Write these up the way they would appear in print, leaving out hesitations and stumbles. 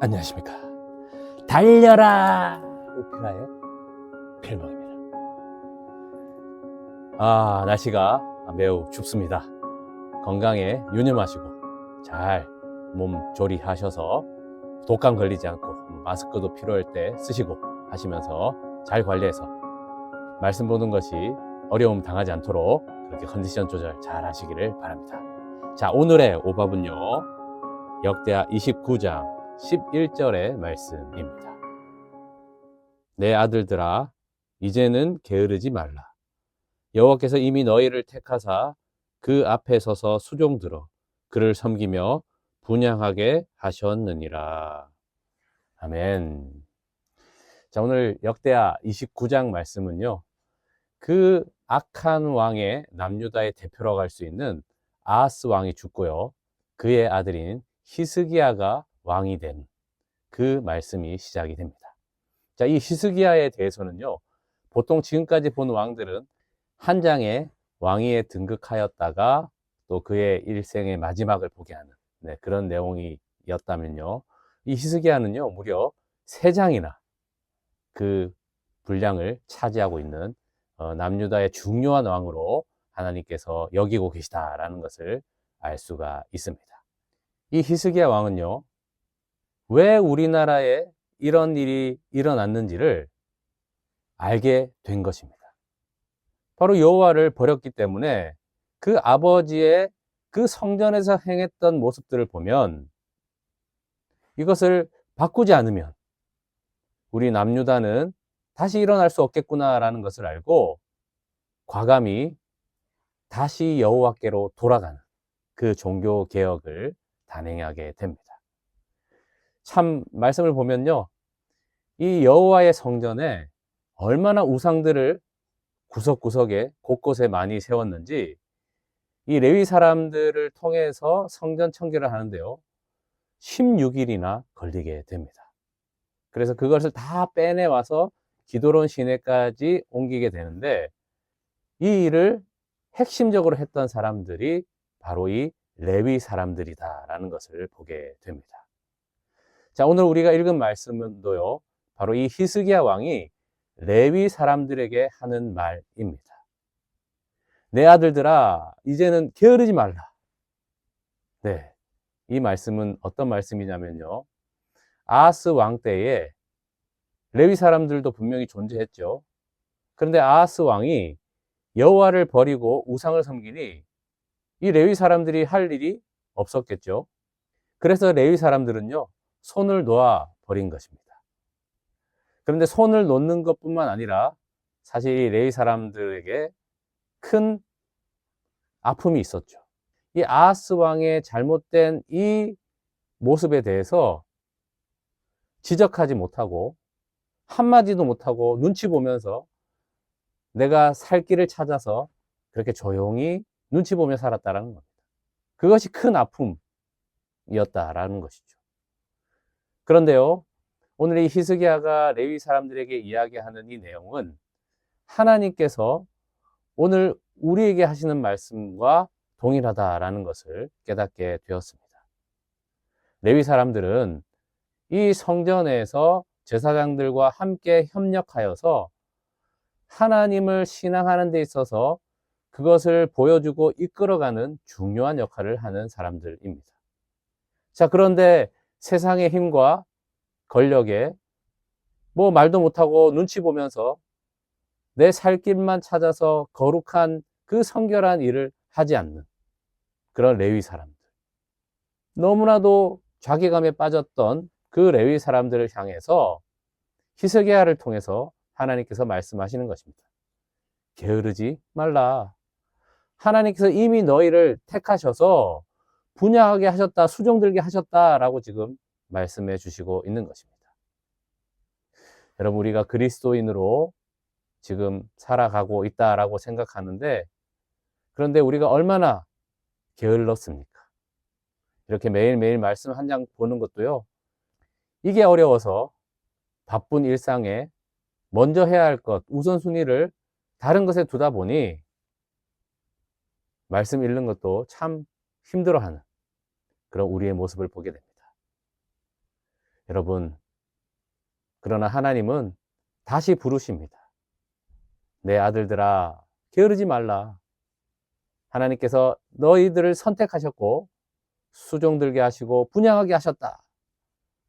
안녕하십니까. 달려라 오페라의 필모입니다. 날씨가 매우 춥습니다. 건강에 유념하시고 잘 몸 조리하셔서 독감 걸리지 않고 마스크도 필요할 때 쓰시고 하시면서 잘 관리해서 말씀 보는 것이 어려움 당하지 않도록 그렇게 컨디션 조절 잘 하시기를 바랍니다. 자, 오늘의 오밥은요, 역대하 29장 11절의 말씀입니다. 내 아들들아, 이제는 게으르지 말라. 여호와께서 이미 너희를 택하사 그 앞에 서서 수종들어 그를 섬기며 분향하게 하셨느니라. 아멘. 자, 오늘 역대하 29장 말씀은요, 그 악한 왕의 남유다의 대표라고 할 수 있는 아하스 왕이 죽고요, 그의 아들인 히스기야가 왕이 된 그 말씀이 시작이 됩니다. 자, 이 히스기야에 대해서는요, 보통 지금까지 본 왕들은 한 장의 왕위에 등극하였다가 또 그의 일생의 마지막을 보게 하는 그런 내용이었다면요, 이 히스기야는요, 무려 3장이나 그 분량을 차지하고 있는 남유다의 중요한 왕으로 하나님께서 여기고 계시다라는 것을 알 수가 있습니다. 이 히스기야 왕은요, 왜 우리나라에 이런 일이 일어났는지를 알게 된 것입니다. 바로 여호와를 버렸기 때문에 그 아버지의 그 성전에서 행했던 모습들을 보면 이것을 바꾸지 않으면 우리 남유다는 다시 일어날 수 없겠구나라는 것을 알고 과감히 다시 여호와께로 돌아가는 그 종교 개혁을 단행하게 됩니다. 참 말씀을 보면요, 이 여호와의 성전에 얼마나 우상들을 구석구석에 곳곳에 많이 세웠는지 이 레위 사람들을 통해서 성전 청결을 하는데요, 16일이나 걸리게 됩니다. 그래서 그것을 다 빼내와서 기도론 시내까지 옮기게 되는데, 이 일을 핵심적으로 했던 사람들이 바로 이 레위 사람들이다라는 것을 보게 됩니다. 자, 오늘 우리가 읽은 말씀은도요, 바로 이 히스기야 왕이 레위 사람들에게 하는 말입니다. 내 아들들아, 이제는 게으르지 말라. 네, 이 말씀은 어떤 말씀이냐면요, 아하스 왕 때에 레위 사람들도 분명히 존재했죠. 그런데 아하스 왕이 여호와를 버리고 우상을 섬기니 이 레위 사람들이 할 일이 없었겠죠. 그래서 레위 사람들은요, 손을 놓아 버린 것입니다. 그런데 손을 놓는 것뿐만 아니라 사실 이 레위 사람들에게 큰 아픔이 있었죠. 이 아하스 왕의 잘못된 이 모습에 대해서 지적하지 못하고 한마디도 못하고 눈치 보면서 내가 살 길을 찾아서 그렇게 조용히 눈치 보며 살았다는 겁니다. 그것이 큰 아픔이었다라는 것이죠. 그런데요, 오늘 이 히스기야가 레위 사람들에게 이야기하는 이 내용은 하나님께서 오늘 우리에게 하시는 말씀과 동일하다라는 것을 깨닫게 되었습니다. 레위 사람들은 이 성전에서 제사장들과 함께 협력하여서 하나님을 신앙하는 데 있어서 그것을 보여주고 이끌어가는 중요한 역할을 하는 사람들입니다. 자, 그런데 세상의 힘과 권력에 뭐 말도 못하고 눈치 보면서 내 살 길만 찾아서 거룩한 그 성결한 일을 하지 않는 그런 레위 사람들, 너무나도 자괴감에 빠졌던 그 레위 사람들을 향해서 히스기야를 통해서 하나님께서 말씀하시는 것입니다. 게으르지 말라. 하나님께서 이미 너희를 택하셔서 분야하게 하셨다, 수종들게 하셨다라고 지금 말씀해 주시고 있는 것입니다. 여러분, 우리가 그리스도인으로 지금 살아가고 있다라고 생각하는데, 그런데 우리가 얼마나 게을렀습니까? 이렇게 매일매일 말씀 한 장 보는 것도요, 이게 어려워서 바쁜 일상에 먼저 해야 할 것, 우선순위를 다른 것에 두다 보니 말씀 읽는 것도 참 힘들어하는 그런 우리의 모습을 보게 됩니다. 여러분, 그러나 하나님은 다시 부르십니다. 내 아들들아, 게으르지 말라. 하나님께서 너희들을 선택하셨고 수종들게 하시고 분양하게 하셨다.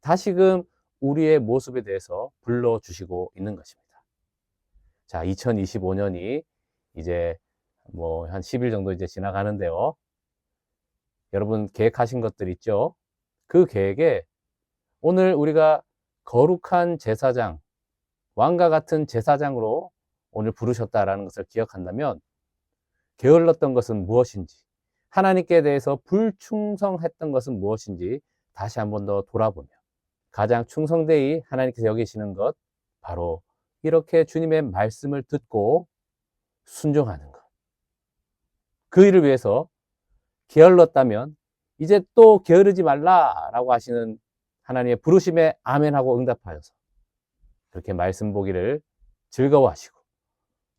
다시금 우리의 모습에 대해서 불러주시고 있는 것입니다. 자, 2025년이 이제 뭐 한 10일 정도 이제 지나가는데요. 여러분 계획하신 것들 있죠? 그 계획에 오늘 우리가 거룩한 제사장, 왕과 같은 제사장으로 오늘 부르셨다라는 것을 기억한다면 게을렀던 것은 무엇인지, 하나님께 대해서 불충성했던 것은 무엇인지 다시 한 번 더 돌아보며 가장 충성되이 하나님께서 여기시는 것, 바로 이렇게 주님의 말씀을 듣고 순종하는 것. 그 일을 위해서 게을렀다면 이제 또 게으르지 말라라고 하시는 하나님의 부르심에 아멘하고 응답하여서 그렇게 말씀 보기를 즐거워하시고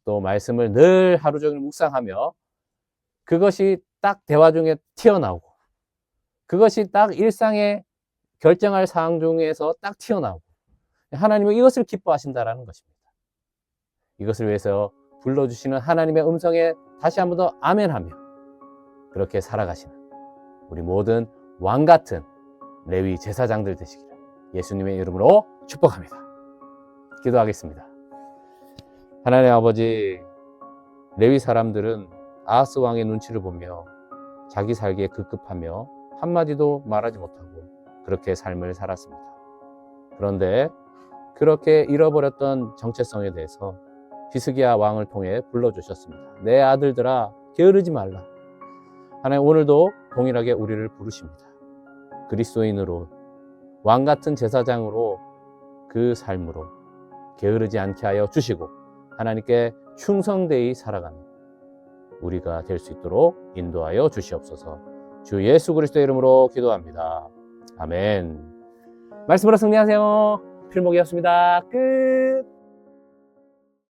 또 말씀을 늘 하루 종일 묵상하며 그것이 딱 대화 중에 튀어나오고 그것이 딱 일상의 결정할 사항 중에서 딱 튀어나오고 하나님은 이것을 기뻐하신다라는 것입니다. 이것을 위해서 불러주시는 하나님의 음성에 다시 한 번 더 아멘하며 그렇게 살아가시는 우리 모든 왕같은 레위 제사장들 되시기를 예수님의 이름으로 축복합니다. 기도하겠습니다. 하나님 아버지, 레위 사람들은 아하스 왕의 눈치를 보며 자기 살기에 급급하며 한마디도 말하지 못하고 그렇게 삶을 살았습니다. 그런데 그렇게 잃어버렸던 정체성에 대해서 히스기야 왕을 통해 불러주셨습니다. 내 아들들아, 게으르지 말라. 하나님 오늘도 동일하게 우리를 부르십니다. 그리스도인으로 왕같은 제사장으로 그 삶으로 게으르지 않게 하여 주시고 하나님께 충성되이 살아가는 우리가 될 수 있도록 인도하여 주시옵소서. 주 예수 그리스도의 이름으로 기도합니다. 아멘. 말씀으로 승리하세요. 필목이었습니다. 끝.